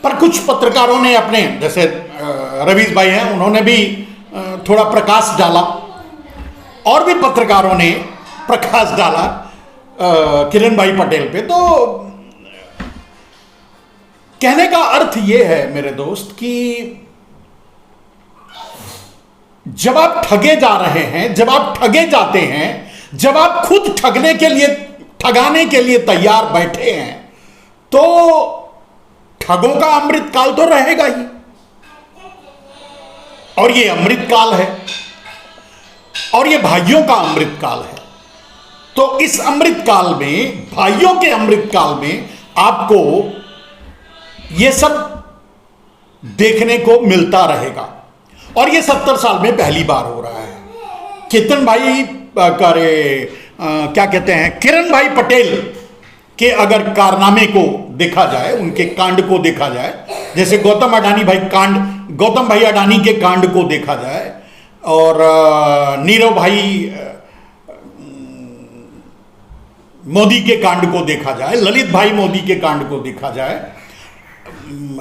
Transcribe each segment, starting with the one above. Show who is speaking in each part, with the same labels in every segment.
Speaker 1: पर कुछ पत्रकारों ने अपने, जैसे रवीश भाई हैं, उन्होंने भी थोड़ा प्रकाश डाला, और भी पत्रकारों ने प्रकाश डाला किरण भाई पटेल पे। तो कहने का अर्थ यह है मेरे दोस्त कि जब आप ठगे जा रहे हैं, जब आप ठगे जाते हैं, जब आप खुद ठगाने के लिए तैयार बैठे हैं, तो ठगों का अमृतकाल तो रहेगा ही, और ये अमृतकाल है, और ये भाइयों का अमृतकाल है। तो इस अमृतकाल में, भाइयों के अमृतकाल में, आपको ये सब देखने को मिलता रहेगा। और ये 70 साल में पहली बार हो रहा है। केतन भाई क्या कहते हैं, किरण भाई पटेल के अगर कारनामे को देखा जाए, उनके कांड को देखा जाए, जैसे गौतम भाई अडानी के कांड को देखा जाए, और नीरव भाई मोदी के कांड को देखा जाए, ललित भाई मोदी के कांड को देखा जाए,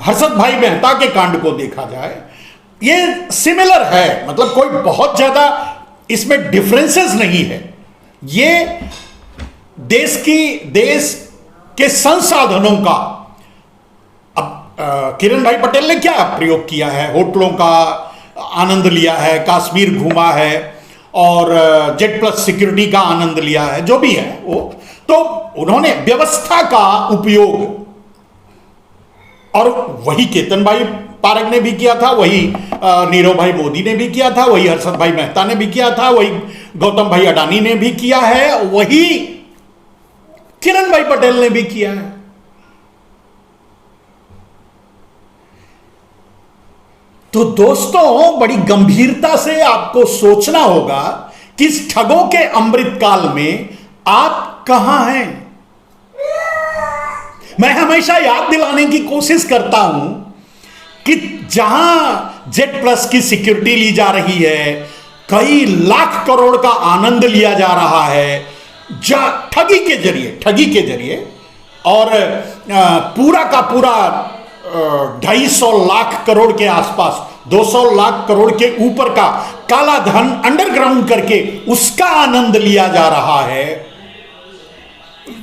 Speaker 1: हर्षद भाई मेहता के कांड को देखा जाए, ये सिमिलर है। मतलब कोई बहुत ज्यादा इसमें डिफरेंसेस नहीं है। ये देश के संसाधनों का, अब किरण भाई पटेल ने क्या प्रयोग किया है, होटलों का आनंद लिया है, कश्मीर घूमा है, और जेड प्लस सिक्योरिटी का आनंद लिया है, जो भी है वो, तो उन्होंने व्यवस्था का उपयोग, और वही केतन भाई पारक ने भी किया था, वही नीरव भाई मोदी ने भी किया था, वही हर्षद भाई मेहता ने भी किया था, वही गौतम भाई अडानी ने भी किया है, वही किरण भाई पटेल ने भी किया है। तो दोस्तों, बड़ी गंभीरता से आपको सोचना होगा कि इस ठगों के अमृतकाल में आप कहां हैं। मैं हमेशा याद दिलाने की कोशिश करता हूं कि जहां जेड प्लस की सिक्योरिटी ली जा रही है, कई लाख करोड़ का आनंद लिया जा रहा है ठगी के जरिए, और पूरा का पूरा 250 लाख करोड़ के आसपास, 200 लाख करोड़ के ऊपर का काला धन अंडरग्राउंड करके उसका आनंद लिया जा रहा है।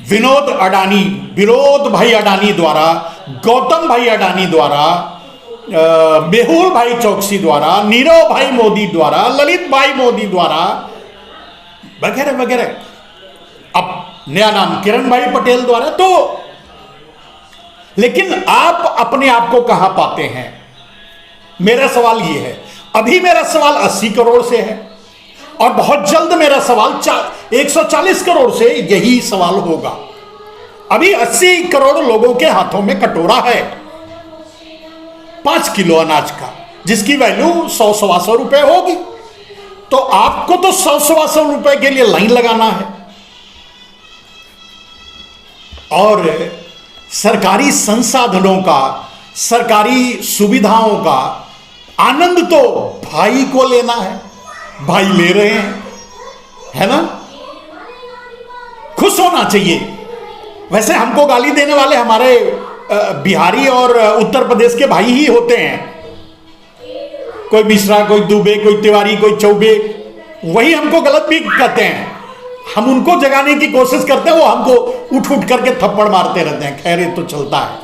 Speaker 1: विनोद भाई अडानी द्वारा, गौतम भाई अडानी द्वारा, मेहुल भाई चौकसी द्वारा, नीरव भाई मोदी द्वारा, ललित भाई मोदी द्वारा, वगैरह वगैरह। अब नया नाम किरण भाई पटेल द्वारा। तो लेकिन आप अपने आप को कहां पाते हैं, मेरा सवाल यह है। अभी मेरा सवाल 80 करोड़ से है, और बहुत जल्द मेरा सवाल 140 करोड़ से यही सवाल होगा। अभी 80 करोड़ लोगों के हाथों में कटोरा है 5 किलो अनाज का, जिसकी वैल्यू 100-125 रुपए होगी। तो आपको तो 100-125 रुपए के लिए लाइन लगाना है, और सरकारी संसाधनों का, सरकारी सुविधाओं का आनंद तो भाई को लेना है। भाई ले रहे हैं, है ना, खुश होना चाहिए। वैसे हमको गाली देने वाले हमारे बिहारी और उत्तर प्रदेश के भाई ही होते हैं। कोई मिश्रा, कोई दुबे, कोई तिवारी, कोई चौबे, वही हमको गलत भी कहते हैं। हम उनको जगाने की कोशिश करते हैं, वो हमको उठ उठ करके थप्पड़ मारते रहते हैं। खैर, ये तो चलता है,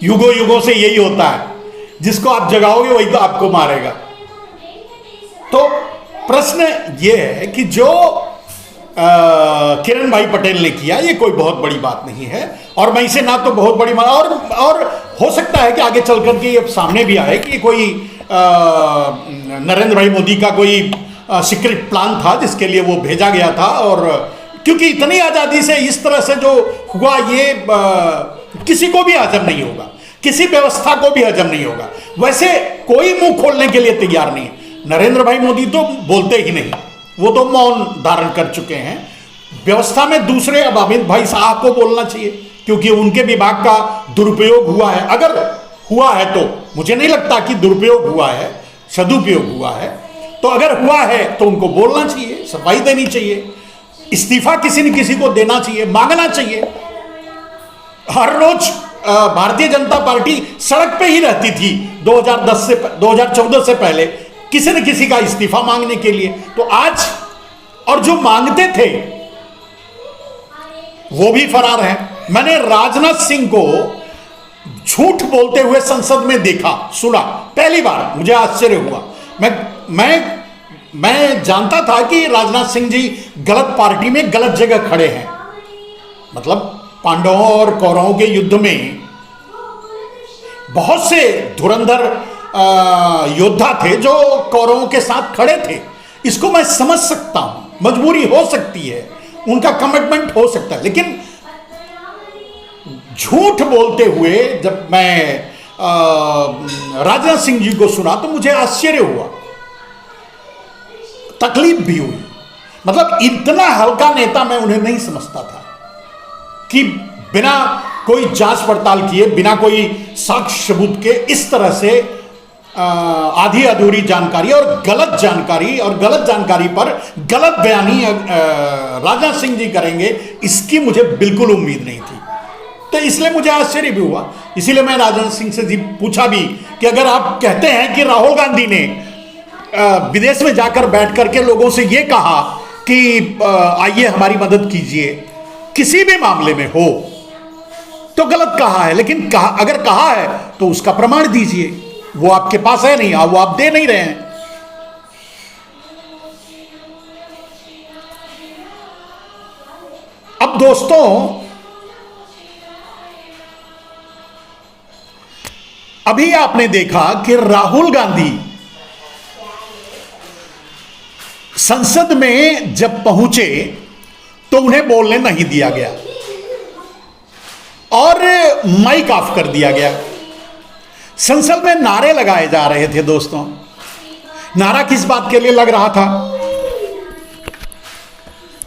Speaker 1: युगों से यही होता है। जिसको आप जगाओगे वही तो आपको मारेगा। तो प्रश्न ये है कि जो किरण भाई पटेल ने किया, ये कोई बहुत बड़ी बात नहीं है, और मैं इसे ना तो बहुत बड़ी और हो सकता है कि आगे चल करके ये सामने भी आए कि कोई नरेंद्र भाई मोदी का कोई सीक्रेट प्लान था जिसके लिए वो भेजा गया था। और क्योंकि इतनी आज़ादी से इस तरह से जो हुआ, ये किसी को भी हजम नहीं होगा, किसी व्यवस्था को भी हजम नहीं होगा। वैसे कोई मुंह खोलने के लिए तैयार नहीं है। नरेंद्र भाई मोदी तो बोलते ही नहीं, वो तो मौन धारण कर चुके हैं। व्यवस्था में दूसरे, अब अमित भाई साहब को बोलना चाहिए, क्योंकि उनके विभाग का दुरुपयोग हुआ है। अगर हुआ है तो मुझे नहीं लगता कि दुरुपयोग हुआ है, सदुपयोग हुआ है। तो अगर हुआ है तो उनको बोलना चाहिए, सफाई देनी चाहिए, इस्तीफा किसी न किसी को देना चाहिए, मांगना चाहिए। हर रोज भारतीय जनता पार्टी सड़क पे ही रहती थी 2014 से पहले किसी न किसी का इस्तीफा मांगने के लिए। तो आज और जो मांगते थे वो भी फरार हैं। मैंने राजनाथ सिंह को झूठ बोलते हुए संसद में देखा, सुना, पहली बार, मुझे आश्चर्य हुआ। मैं जानता था कि राजनाथ सिंह जी गलत पार्टी में गलत जगह खड़े हैं। मतलब पांडवों और कौरवों के युद्ध में बहुत से धुरंधर योद्धा थे जो कौरवों के साथ खड़े थे। इसको मैं समझ सकता हूं, मजबूरी हो सकती है, उनका कमिटमेंट हो सकता है, लेकिन झूठ बोलते हुए जब मैं राजनाथ सिंह जी को सुना तो मुझे आश्चर्य हुआ, तकलीफ भी हुई। मतलब इतना हल्का नेता मैं उन्हें नहीं समझता था कि बिना कोई जांच पड़ताल किए, बिना कोई साक्ष्य सबूत के इस तरह से आधी अधूरी जानकारी और गलत जानकारी पर गलत बयानी राजनाथ सिंह जी करेंगे, इसकी मुझे बिल्कुल उम्मीद नहीं थी। तो इसलिए मुझे आश्चर्य भी हुआ। इसीलिए मैं राजनाथ सिंह से जी पूछा भी कि अगर आप कहते हैं कि राहुल गांधी ने विदेश में जाकर बैठ करके लोगों से ये कहा कि आइए हमारी मदद कीजिए, किसी भी मामले में हो तो गलत कहा है, लेकिन अगर कहा है तो उसका प्रमाण दीजिए। वो आपके पास है नहीं, वो आप दे नहीं रहे हैं। अब दोस्तों, अभी आपने देखा कि राहुल गांधी संसद में जब पहुंचे तो उन्हें बोलने नहीं दिया गया और माइक ऑफ कर दिया गया। संसद में नारे लगाए जा रहे थे दोस्तों। नारा किस बात के लिए लग रहा था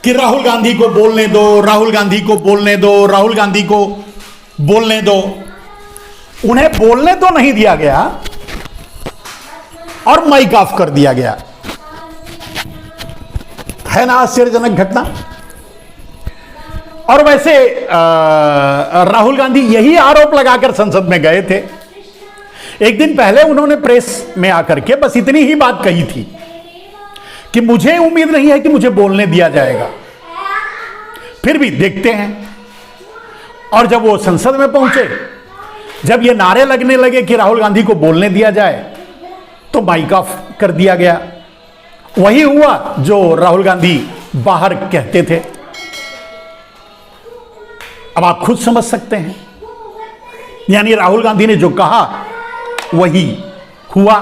Speaker 1: कि राहुल गांधी को बोलने दो, राहुल गांधी को बोलने दो, राहुल गांधी को बोलने दो। उन्हें बोलने तो नहीं दिया गया और माइक ऑफ कर दिया गया। है ना आश्चर्यजनक घटना। और वैसे राहुल गांधी यही आरोप लगाकर संसद में गए थे। एक दिन पहले उन्होंने प्रेस में आकर के बस इतनी ही बात कही थी कि मुझे उम्मीद नहीं है कि मुझे बोलने दिया जाएगा, फिर भी देखते हैं। और जब वो संसद में पहुंचे, जब ये नारे लगने लगे कि राहुल गांधी को बोलने दिया जाए, तो माइक ऑफ कर दिया गया। वही हुआ जो राहुल गांधी बाहर कहते थे। अब आप खुद समझ सकते हैं, यानी राहुल गांधी ने जो कहा वही हुआ।